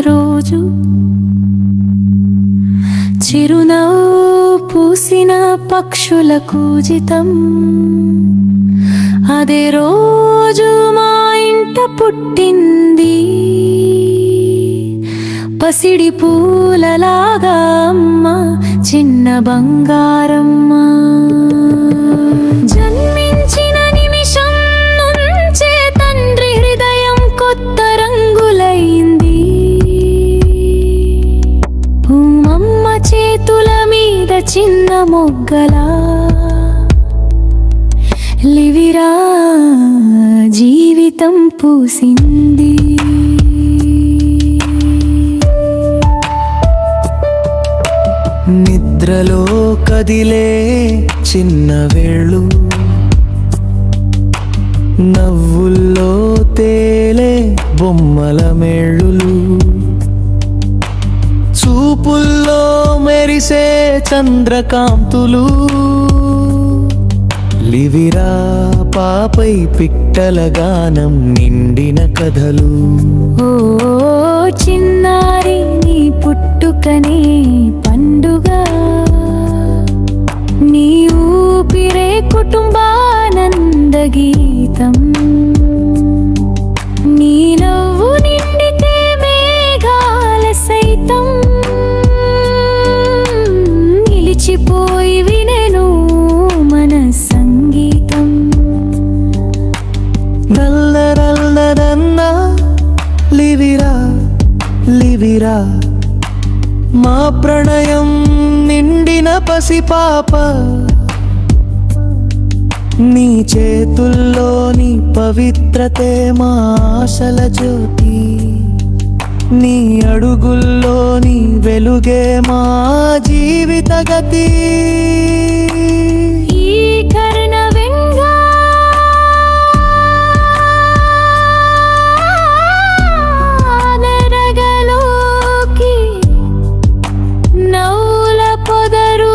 రోజు చిరునవ్వు పూసిన పక్షుల కూజితం అదే రోజు మా ఇంట పుట్టింది పసిడి పూలలాగా అమ్మ చిన్న బంగారమ్మ జన్మించిన నిమిషం నుంచే తండ్రి హృదయం కొత్త రంగులైంది అమ్మ చేతుల మీద చిన్న మొగ్గలా లివిరా జీవితం పూసింది నిద్రలో కదిలే చిన్న వేళ్ళు నవ్వుల్లో తేలే బొమ్మల మేళ్ళులు చూపుల్లో మెరిసే చంద్రకాంతులు లివిరా పాపై పిట్టల గానం నిండిన కథలు ఓ చిన్నారి నీ పుట్టుకనే పండుగ నీ ఊపిరే కుటుంబానంద గీతం నీ నవ్వు నిండితే మేఘాల సైతం నిలిచిపోయి వినెను మన సంగీతం నల్లరల్లరన్నా లివిరా లివిరా మా ప్రణయం నిండిన పసిపాప నీ చేతుల్లోని పవిత్రతే మా ఆశల జ్యోతి నీ అడుగుల్లోని వెలుగే మా జీవిత గతి ఈ కర్ణ వెంగా నరగలోకి నౌల పొదరు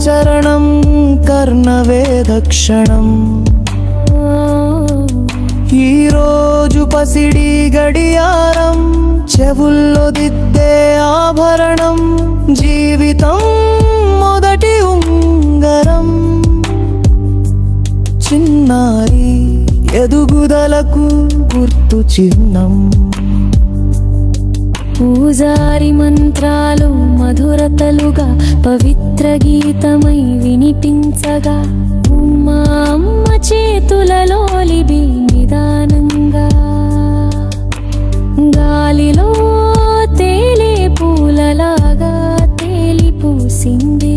చరణం కర్ణవేదక్షణం ఈరోజు పసిడి గడియారం చెవుల్లో దిద్దే ఆభరణం జీవితం మొదటి ఉంగరం చిన్నారి ఎదుగుదలకు గుర్తు చిహ్నం పూజారి మంత్రాలు మధురతలుగా పవిత్ర గీతమై వినిపించగా మా అమ్మ చేతులలో లిబి నిదానంగా గాలిలో తేలే పూలలాగా తేలిపూసింది